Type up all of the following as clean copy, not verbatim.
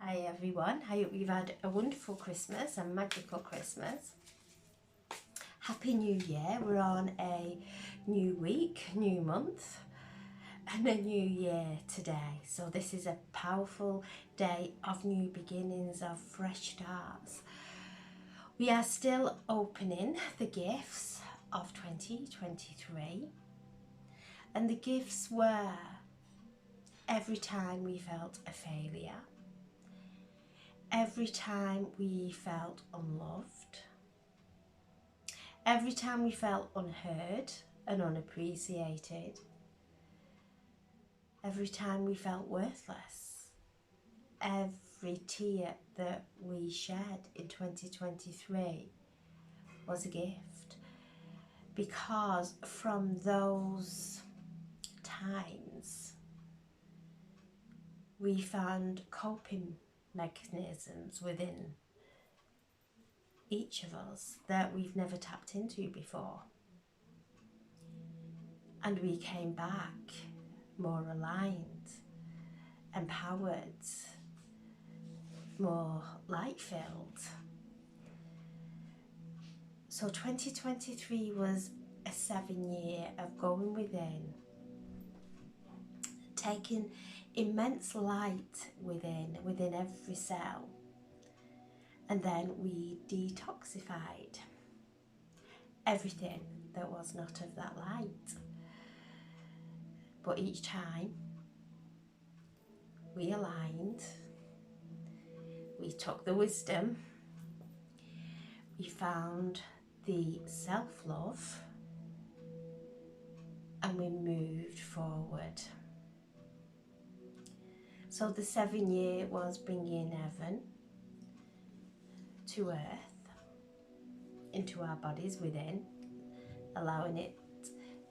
Hi everyone, I hope you've had a wonderful Christmas, a magical Christmas. Happy New Year, we're on a new week, new month and a new year today. So this is a powerful day of new beginnings, of fresh starts. We are still opening the gifts of 2023, and the gifts were every time we felt a failure, every time we felt unloved, every time we felt unheard and unappreciated, every time we felt worthless, every tear that we shed in 2023 was a gift, because from those times we found coping mechanisms within each of us that we've never tapped into before, and we came back more aligned, empowered, more light-filled. So 2023 was a 7-year of going within, taking immense light within every cell, and then we detoxified everything that was not of that light. But each time we aligned, we took the wisdom, we found the self-love, and we moved forward. So the 7-year was bringing heaven to earth, into our bodies within, allowing it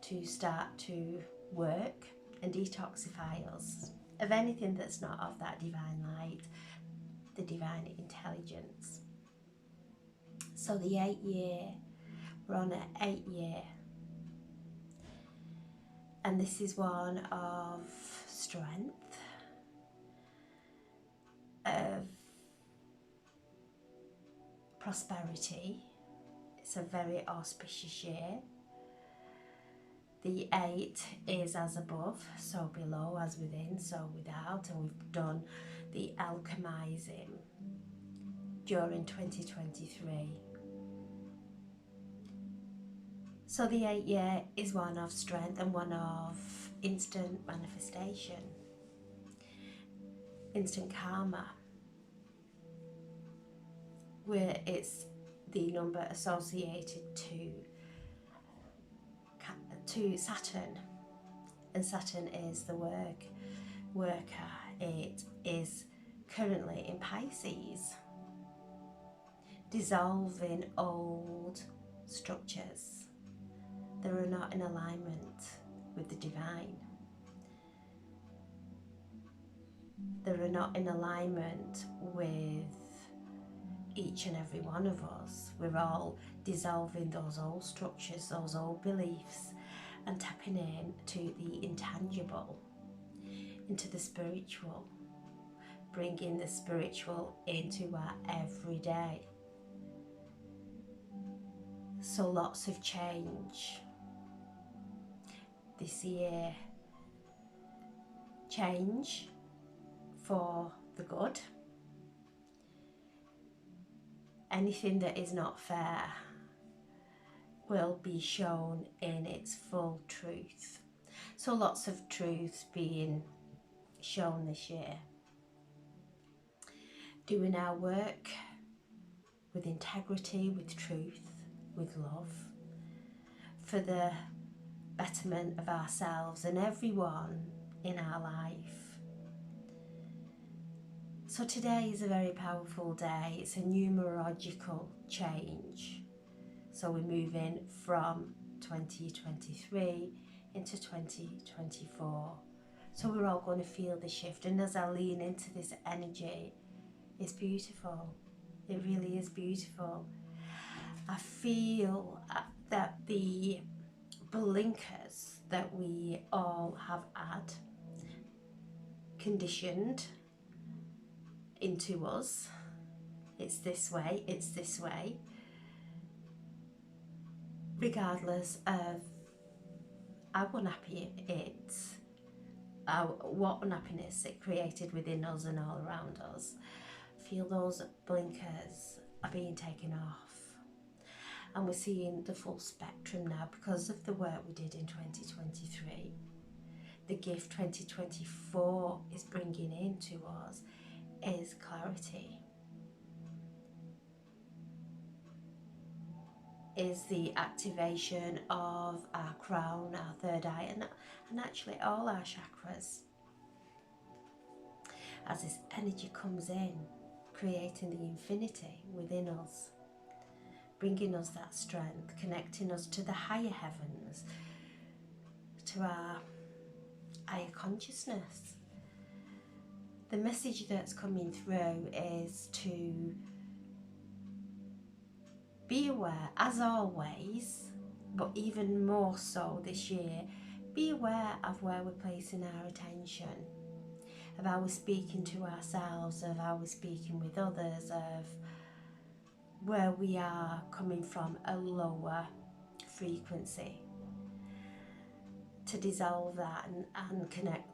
to start to work and detoxify us of anything that's not of that divine light, the divine intelligence. So the 8-year, we're on an 8-year, and this is one of strength, of prosperity. It's a very auspicious year. The 8 is as above, so below, as within, so without, and we've done the alchemizing during 2023. So the 8-year is one of strength and one of instant manifestation, instant karma, where it's the number associated to Saturn, and Saturn is the worker. It is currently in Pisces, dissolving old structures that are not in alignment with the divine. They are not in alignment with each and every one of us. We're all dissolving those old structures, those old beliefs, and tapping in to the intangible, into the spiritual, bringing the spiritual into our everyday. So lots of change this year. Change for the good. Anything that is not fair will be shown in its full truth. So lots of truths being shown this year. Doing our work with integrity, with truth, with love, for the betterment of ourselves and everyone in our life. So today is a very powerful day. It's a numerological change. So we're moving from 2023 into 2024. So we're all going to feel the shift. And as I lean into this energy, it's beautiful. It really is beautiful. I feel that the blinkers that we all have had, conditioned into us. It's this way, it's this way, regardless of how unhappy it's, what unhappiness it created within us and all around us. Feel those blinkers are being taken off, and we're seeing the full spectrum now because of the work we did in 2023. The gift 2024 is bringing into us is clarity, is the activation of our crown, our third eye, and actually all our chakras, as this energy comes in, creating the infinity within us, bringing us that strength, connecting us to the higher heavens, to our higher consciousness. The message that's coming through is to be aware, as always, but even more so this year, be aware of where we're placing our attention, of how we're speaking to ourselves, of how we're speaking with others, of where we are coming from a lower frequency, to dissolve that and connect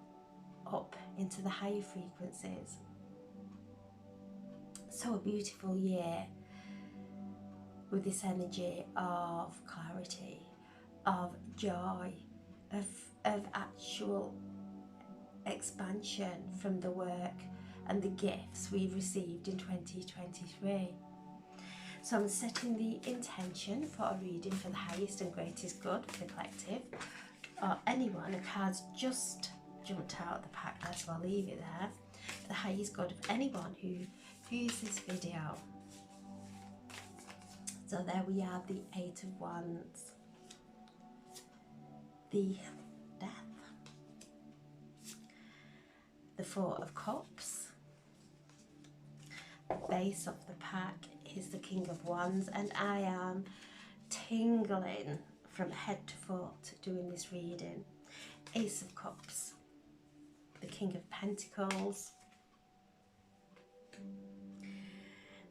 up into the higher frequencies. So a beautiful year with this energy of clarity, of joy, of actual expansion from the work and the gifts we've received in 2023. So I'm setting the intention for a reading for the highest and greatest good for the collective, or anyone. A card's just jumped out of the pack there, so I'll leave it there. For the highest good of anyone who views this video. So there we have the Eight of Wands, the Death, the Four of Cups, the base of the pack is the King of Wands, and I am tingling from head to foot doing this reading. Ace of Cups, the King of Pentacles,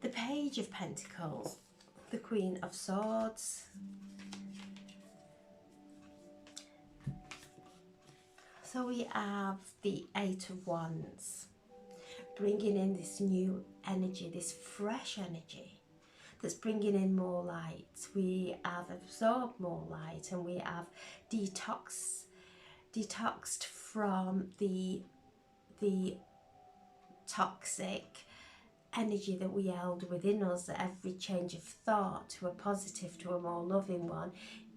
the Page of Pentacles, the Queen of Swords, so we have the Eight of Wands, bringing in this new energy, this fresh energy that's bringing in more light. We have absorbed more light, and we have detoxed from the toxic energy that we held within us. That every change of thought to a positive, to a more loving one,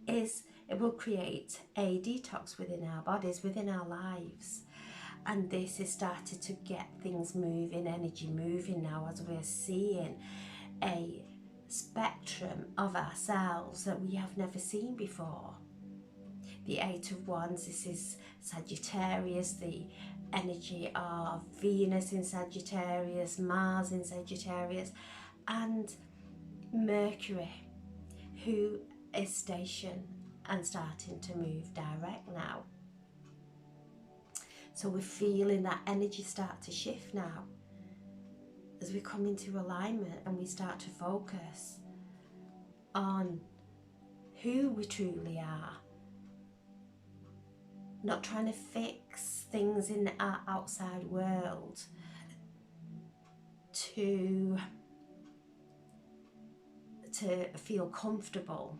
it will create a detox within our bodies, within our lives. And this has started to get things moving, energy moving now, as we're seeing a spectrum of ourselves that we have never seen before. The Eight of Wands, this is Sagittarius, the energy of Venus in Sagittarius, Mars in Sagittarius, and Mercury, who is stationed and starting to move direct now. So we're feeling that energy start to shift now as we come into alignment and we start to focus on who we truly are. Not trying to fix things in our outside world to feel comfortable.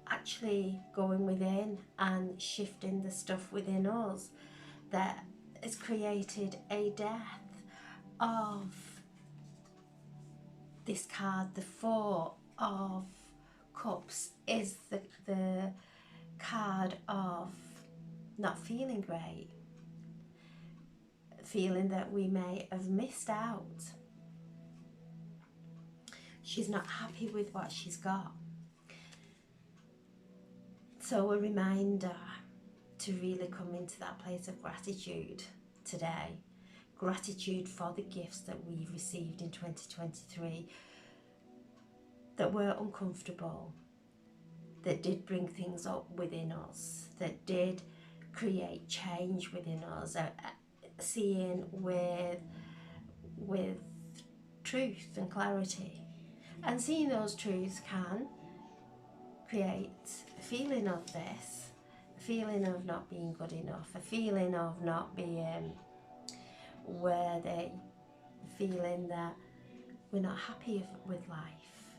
Actually going within and shifting the stuff within us that has created a death of this card. The Four of Cups is the card of not feeling great, feeling that we may have missed out. She's not happy with what she's got. So a reminder to really come into that place of gratitude today. Gratitude for the gifts that we've received in 2023 that were uncomfortable, that did bring things up within us, that did create change within us, seeing with truth and clarity. And seeing those truths can create a feeling of this, a feeling of not being good enough, a feeling of not being worthy, a feeling that we're not happy with life.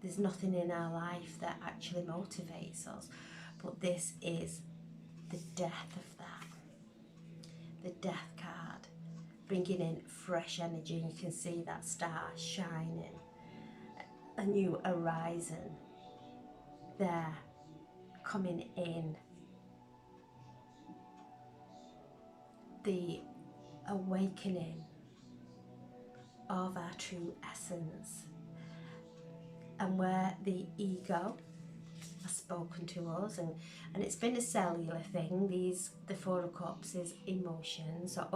There's nothing in our life that actually motivates us. But this is the death of that. The death card, bringing in fresh energy. You can see that star shining, a new horizon there coming in. The awakening of our true essence, and where the ego has spoken to us, and it's been a cellular thing. The Four of Cups is emotions, so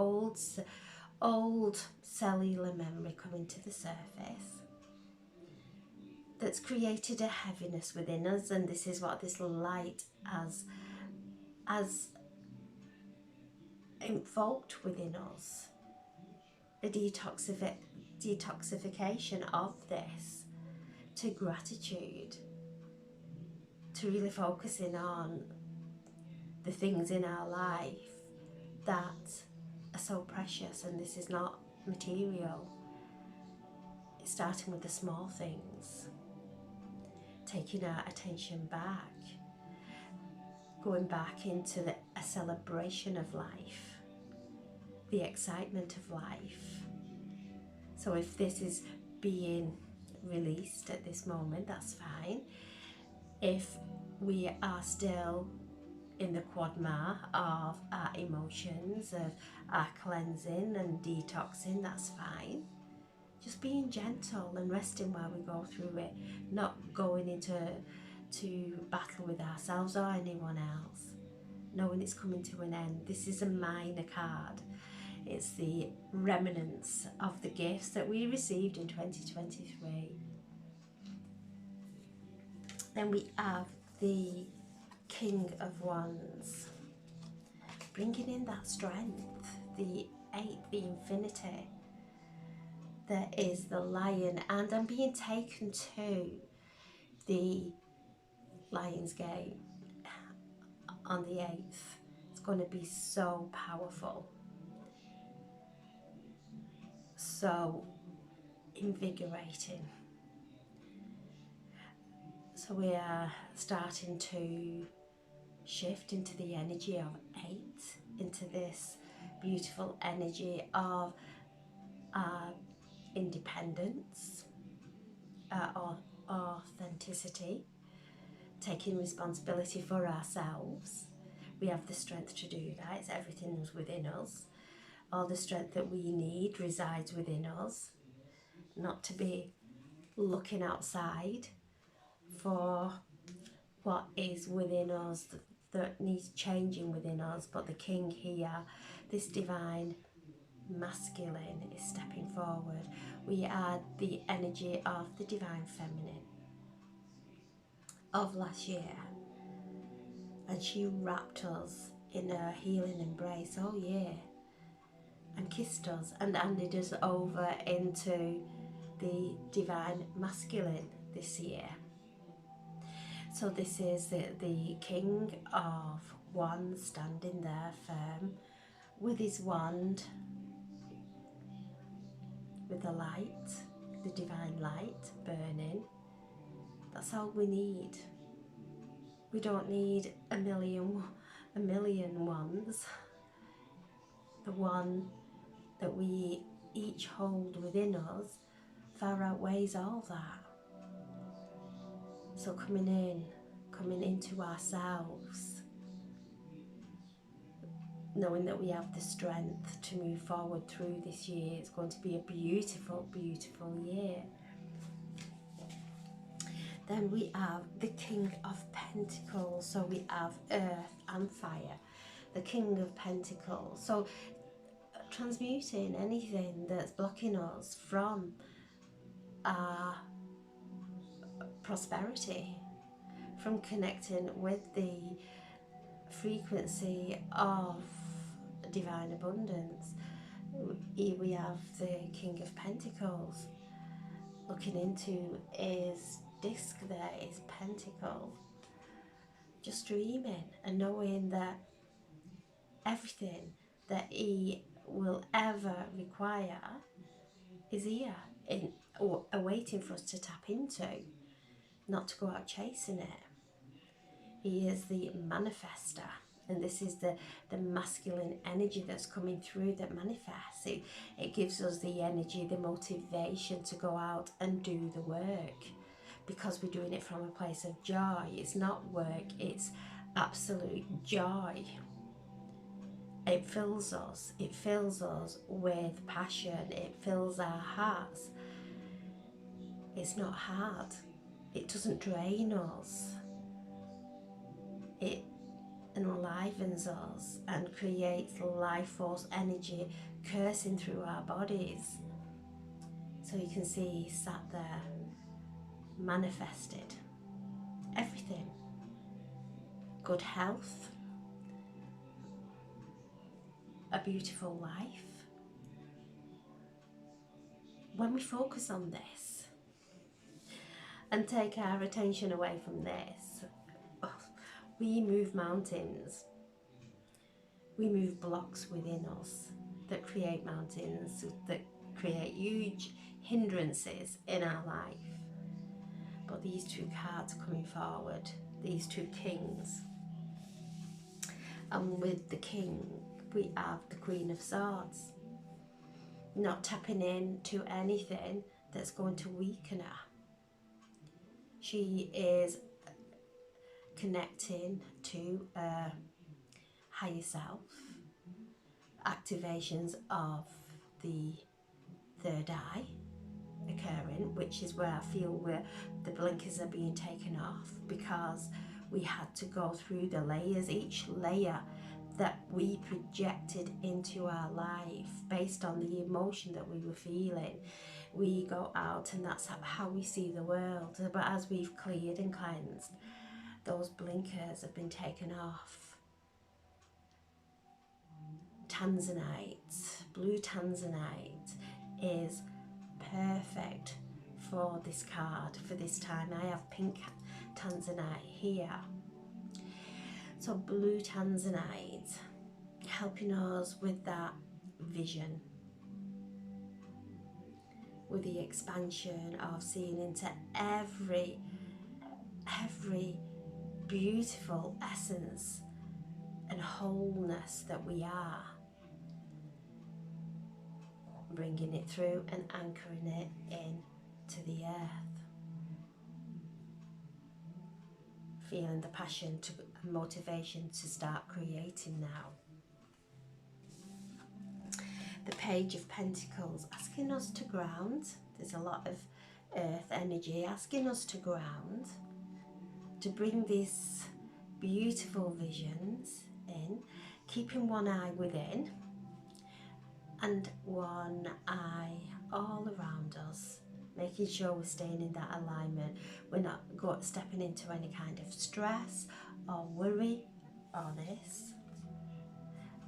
old cellular memory coming to the surface that's created a heaviness within us, and this is what this light has invoked within us. A detoxification of this to gratitude, to really focusing on the things in our life that are so precious. And this is not material. It's starting with the small things, taking our attention back, going back into a celebration of life, the excitement of life. So if this is being released at this moment, that's fine. If we are still in the quagmire of our emotions, of our cleansing and detoxing, that's fine. Just being gentle and resting while we go through it, not going into battle with ourselves or anyone else, knowing it's coming to an end. This is a minor card. It's the remnants of the gifts that we received in 2023. Then we have the King of Wands, bringing in that strength, the 8, the infinity. There is the Lion, and I'm being taken to the Lion's Gate on the 8th. It's going to be so powerful, so invigorating. So we are starting to shift into the energy of 8, into this beautiful energy of our independence, our authenticity, taking responsibility for ourselves. We have the strength to do that. It's everything's within us. All the strength that we need resides within us. Not to be looking outside for what is within us that needs changing within us, but the King here, this divine masculine, is stepping forward. We are the energy of the divine feminine of last year, and she wrapped us in her healing embrace all year and kissed us and handed us over into the divine masculine this year. So this is the King of Wands standing there firm with his wand, with the light, the divine light burning. That's all we need. We don't need a million wands. The one that we each hold within us far outweighs all that. So coming into ourselves, knowing that we have the strength to move forward through this year. It's going to be a beautiful, beautiful year. Then we have the King of Pentacles. So we have earth and fire. The King of Pentacles. So transmuting anything that's blocking us from our prosperity, from connecting with the frequency of divine abundance. Here we have the King of Pentacles, looking into his disc there, his pentacle. Just dreaming and knowing that everything that he will ever require is here, awaiting for us to tap into, not to go out chasing it. He is the manifester, and this is the masculine energy that's coming through that manifests. It gives us the energy, the motivation to go out and do the work, because we're doing it from a place of joy. It's not work, it's absolute joy. It fills us with passion, it fills our hearts. It's not hard, it doesn't drain us, it enlivens us and creates life force energy coursing through our bodies. So you can see he sat there, manifested everything. Good health, a beautiful life. When we focus on this and take our attention away from this, we move mountains. We move blocks within us that create mountains, that create huge hindrances in our life. But these two cards are coming forward, these two kings. And with the king, we have the Queen of Swords. Not tapping into anything that's going to weaken her. She is connecting to her higher self, activations of the third eye occurring, which is where I feel where the blinkers are being taken off, because we had to go through the layers, each layer that we projected into our life based on the emotion that we were feeling. We go out and that's how we see the world. But as we've cleared and cleansed, those blinkers have been taken off. Tanzanite, blue tanzanite is perfect for this card, for this time. I have pink tanzanite here. So blue tanzanite, helping us with that vision, with the expansion of seeing into every beautiful essence and wholeness that we are, bringing it through and anchoring it into the earth. Feeling the passion and motivation to start creating now. The Page of Pentacles, asking us to ground. There's a lot of earth energy asking us to ground, to bring these beautiful visions in, keeping one eye within and one eye all around us, making sure we're staying in that alignment. We're not stepping into any kind of stress or worry on this.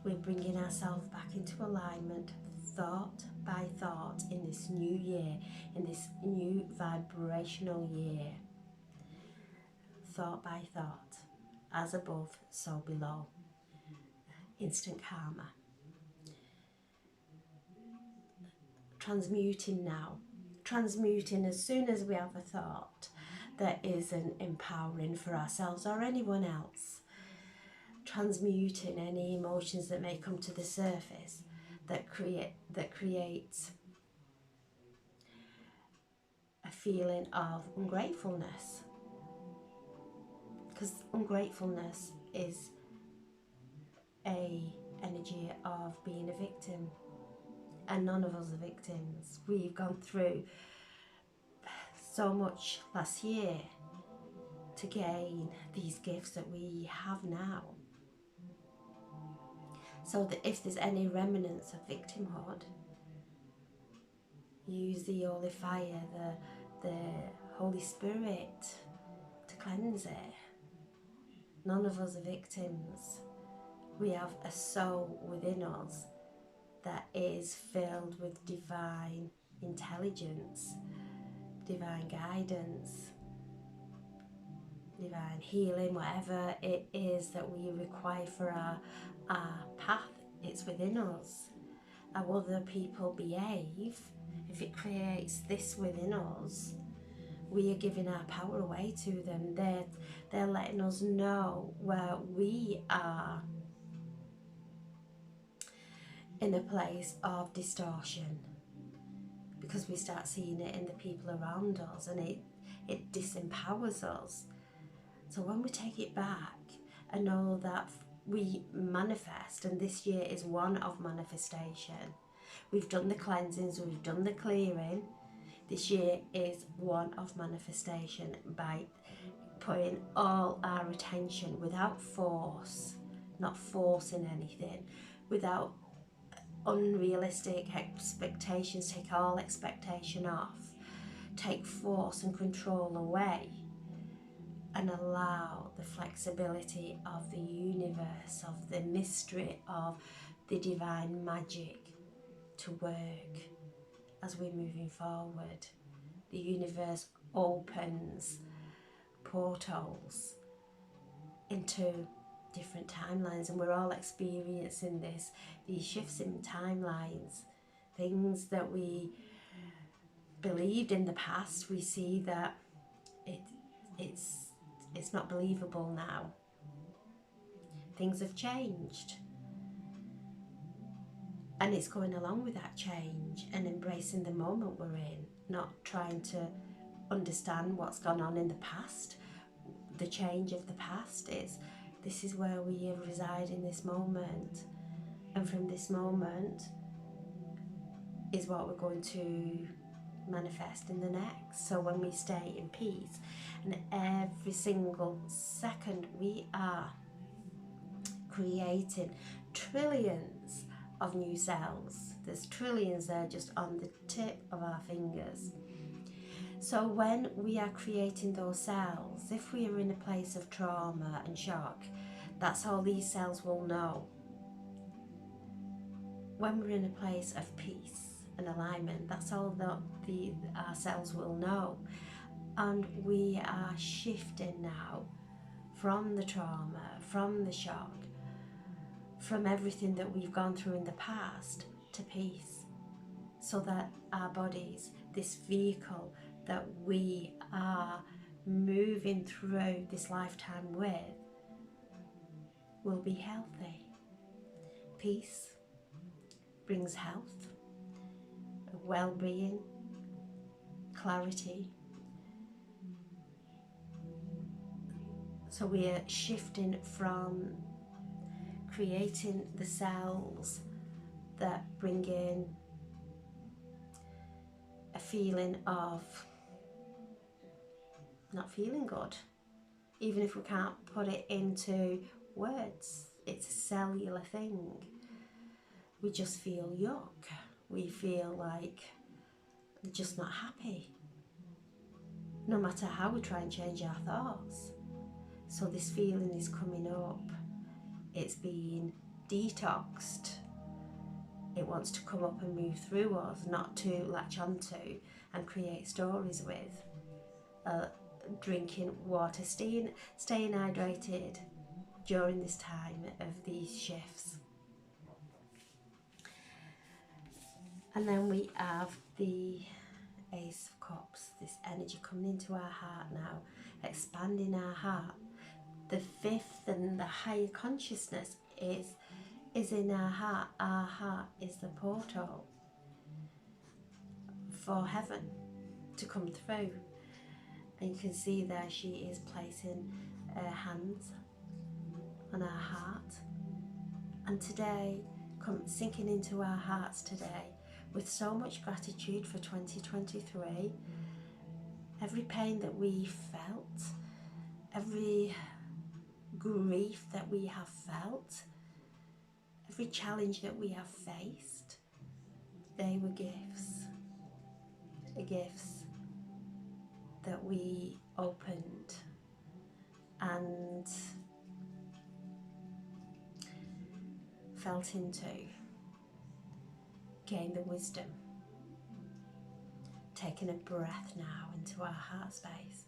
We're bringing ourselves back into alignment, thought by thought, in this new year, in this new vibrational year. Thought by thought, as above, so below. Instant karma. Transmuting now. Transmuting as soon as we have a thought that isn't empowering for ourselves or anyone else. Transmuting any emotions that may come to the surface that create a feeling of ungratefulness. Because ungratefulness is a energy of being a victim, and none of us are victims. We've gone through so much last year to gain these gifts that we have now. So that if there's any remnants of victimhood, use the holy fire, the Holy Spirit to cleanse it. None of us are victims. We have a soul within us that is filled with divine intelligence, divine guidance, divine healing, whatever it is that we require for our path, it's within us. How other people behave, if it creates this within us, we are giving our power away to them. They're letting us know where we are in a place of distortion, because we start seeing it in the people around us, and it disempowers us. So when we take it back and know that we manifest, and this year is one of manifestation, we've done the cleansings, we've done the clearing. This year is one of manifestation, by putting all our attention without force, not forcing anything, without unrealistic expectations. Take all expectation off, take force and control away, and allow the flexibility of the universe, of the mystery of the divine magic to work as we're moving forward. The universe opens portals into different timelines, and we're all experiencing these shifts in timelines. Things that we believed in the past, we see that it's not believable now. Things have changed, and it's going along with that change and embracing the moment we're in, not trying to understand what's gone on in the past. The change of the past is, this is where we reside in this moment, and from this moment is what we're going to manifest in the next. So when we stay in peace, and every single second we are creating trillions of new cells. There's trillions there just on the tip of our fingers. So when we are creating those cells, if we are in a place of trauma and shock, that's all these cells will know. When we're in a place of peace and alignment, that's all that our cells will know. And we are shifting now from the trauma, from the shock, from everything that we've gone through in the past, to peace, so that our bodies, this vehicle that we are moving through this lifetime with, will be healthy. Peace brings health, well-being, clarity. So we are shifting from creating the cells that bring in a feeling of not feeling good, even if we can't put it into words. It's a cellular thing. We just feel yuck. We feel like we're just not happy, no matter how we try and change our thoughts. So this feeling is coming up. It's being detoxed. It wants to come up and move through us, not to latch onto and create stories with. Drinking water, staying hydrated during this time of these shifts. And then we have the Ace of Cups, this energy coming into our heart now, expanding our heart. The fifth and the higher consciousness is in our heart. Our heart is the portal for heaven to come through. And you can see there she is placing her hands on our heart. And today, sinking into our hearts today with so much gratitude for 2023. Every pain that we felt, every grief that we have felt, every challenge that we have faced, they were gifts. Gifts that we opened and felt into, gained the wisdom taking a breath now into our heart space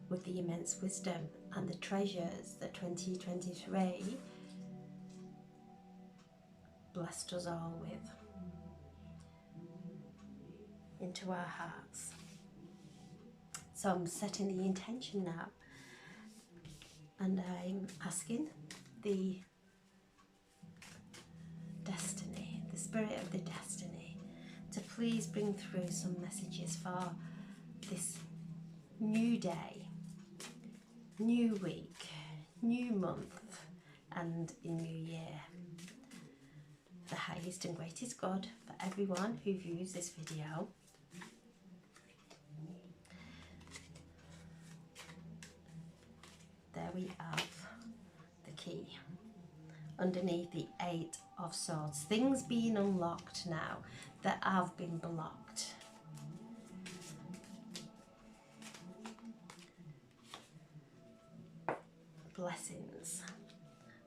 with the immense wisdom and the treasures that 2023 blessed us all with into our hearts. So I'm setting the intention now, and I'm asking the destiny, the spirit of the destiny, to please bring through some messages for this new day, new week, new month, and a new year. The highest and greatest good for everyone who views this video. There we have the key underneath the Eight of Swords. Things being unlocked now that have been blocked. Blessings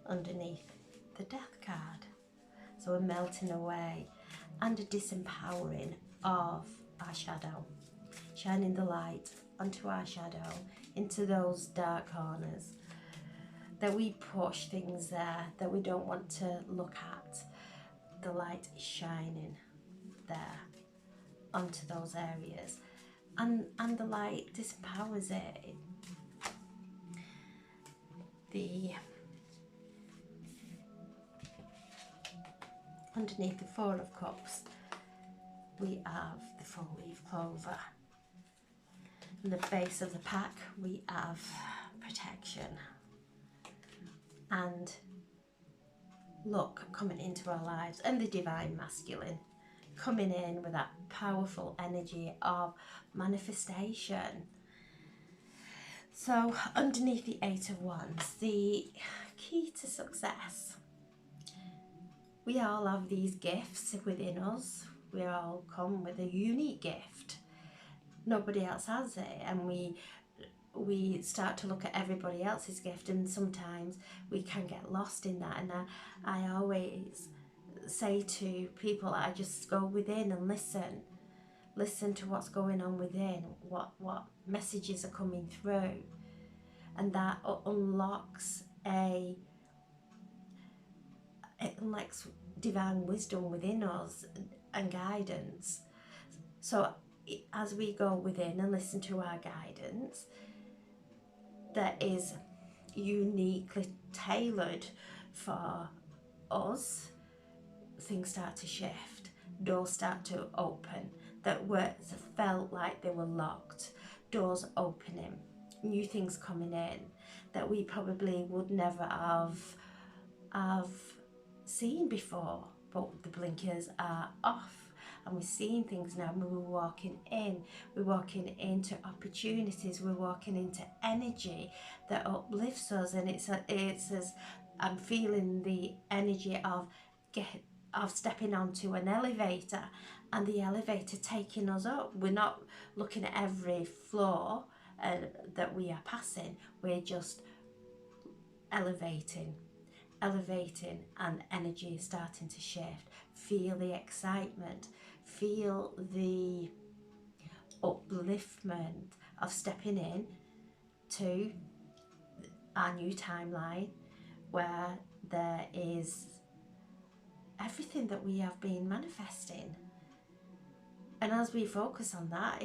underneath the Death card. So a melting away and a disempowering of our shadow. Shining the light onto our shadow, into those dark corners that we push things there that we don't want to look at. The light is shining there onto those areas, and the light disempowers it. Underneath the Four of Cups, we have the 4-leaf clover. In the base of the pack, we have protection and luck coming into our lives, and the divine masculine coming in with that powerful energy of manifestation. So underneath the Eight of Wands, the key to success. We all have these gifts within us. We all come with a unique gift. Nobody else has it, and we start to look at everybody else's gift, and sometimes we can get lost in that. And I always say to people, I just go within and listen to what's going on within, what messages are coming through, and that unlocks divine wisdom within us and guidance. So as we go within and listen to our guidance that is uniquely tailored for us, things start to shift, doors start to open that felt like they were locked, doors opening, new things coming in that we probably would never have seen before, but the blinkers are off and we're seeing things now. We're walking into opportunities, we're walking into energy that uplifts us, and it's as I'm feeling the energy of stepping onto an elevator and the elevator taking us up. We're not looking at every floor that we are passing, we're just elevating, and energy is starting to shift. Feel the excitement, feel the upliftment of stepping in to our new timeline where there is everything that we have been manifesting. And as we focus on that,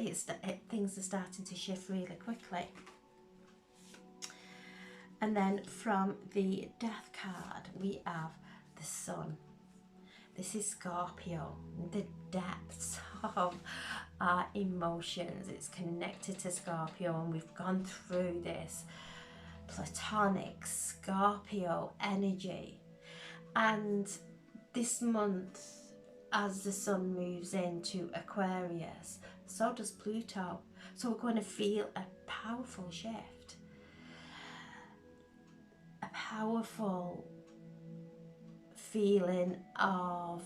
things are starting to shift really quickly. And then from the Death card, we have the Sun. This is Scorpio, the depths of our emotions. It's connected to Scorpio, and we've gone through this platonic Scorpio energy. And this month, as the Sun moves into Aquarius, so does Pluto. So we're going to feel a powerful shift. A powerful feeling of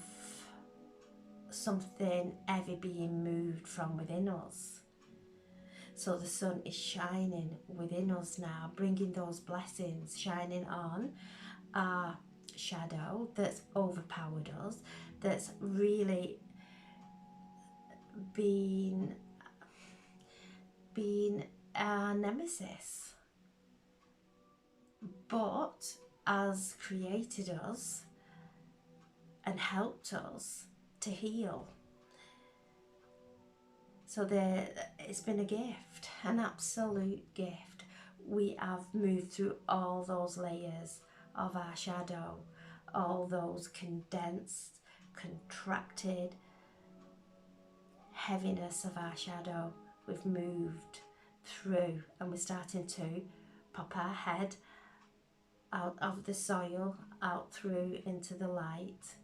something heavy being moved from within us. So the Sun is shining within us now, bringing those blessings, shining on our shadow that's overpowered us, that's really been our nemesis, but has created us and helped us to heal. So it's been a gift, an absolute gift. We have moved through all those layers of our shadow, all those condensed, contracted heaviness of our shadow. We've moved through, and we're starting to pop our head out of the soil, out through into the light.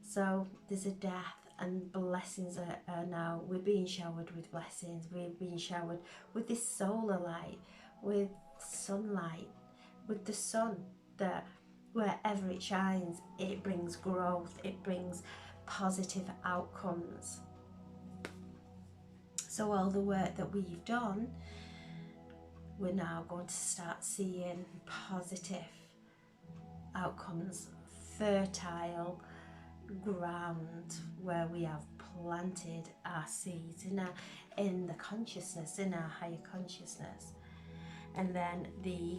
So there's a death, and blessings are now, we're being showered with blessings. We're being showered with this solar light, with sunlight, with the sun, that wherever it shines, it brings growth, it brings positive outcomes. So all the work that we've done, we're now going to start seeing positive outcomes, fertile ground where we have planted our seeds in the consciousness, in our higher consciousness. And then the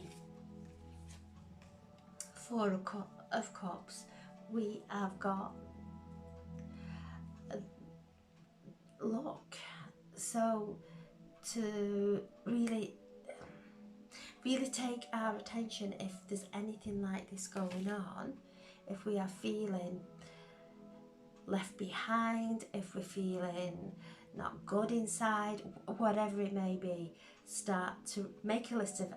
Four of Cups, we have got luck. So to really take our attention, if there's anything like this going on, if we are feeling left behind, if we're feeling not good inside, whatever it may be, start to make a list of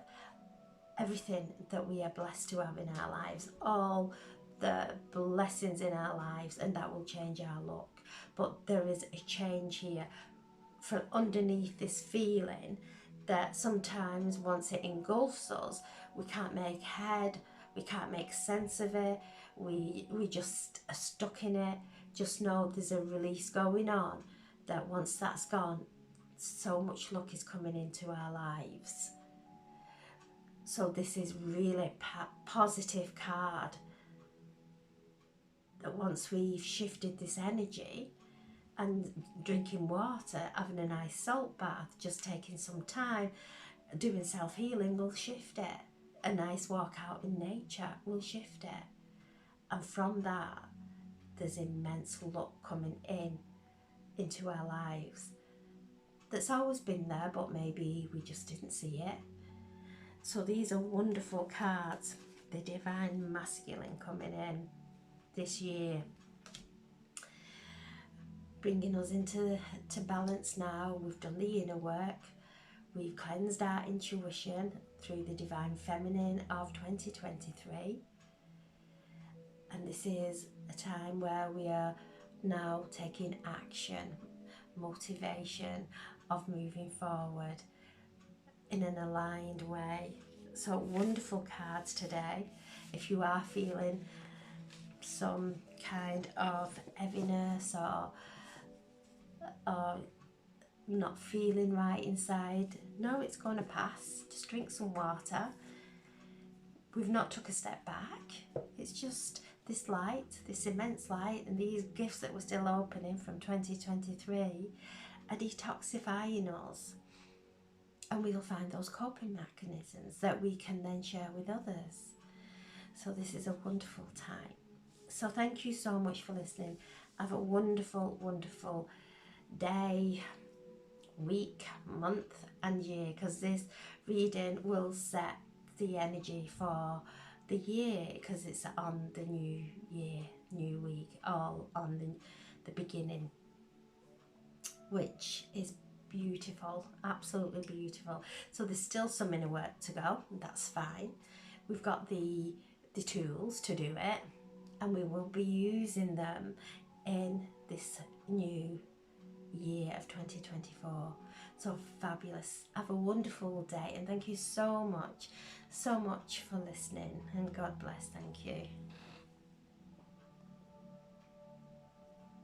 everything that we are blessed to have in our lives, all the blessings in our lives, and that will change our luck. But there is a change here from underneath this feeling that sometimes once it engulfs us, we can't make head, we can't make sense of it, we just are stuck in it. Just know there's a release going on, that once that's gone, so much luck is coming into our lives. So this is really positive card, that once we've shifted this energy, and drinking water, having a nice salt bath, just taking some time, doing self-healing will shift it. A nice walk out in nature will shift it. And from that, there's immense luck coming into our lives. That's always been there, but maybe we just didn't see it. So these are wonderful cards. The Divine Masculine coming in this year, bringing us into balance now. We've done the inner work. We've cleansed our intuition through the Divine Feminine of 2023. And this is a time where we are now taking action, motivation of moving forward in an aligned way. So wonderful cards today. If you are feeling some kind of heaviness or not feeling right inside, no, it's going to pass. Just drink some water. We've not took a step back. It's just this light, this immense light, and these gifts that we're still opening from 2023 are detoxifying us. And we'll find those coping mechanisms that we can then share with others. So this is a wonderful time. So thank you so much for listening. Have a wonderful, wonderful day, week, month and year, because this reading will set the energy for the year, because it's on the new year, new week, all on the beginning, which is beautiful, absolutely beautiful. So there's still some inner work to go, that's fine. We've got the tools to do it, and we will be using them in this new year of 2024. So fabulous. Have a wonderful day, and thank you so much for listening, and God bless. Thank you.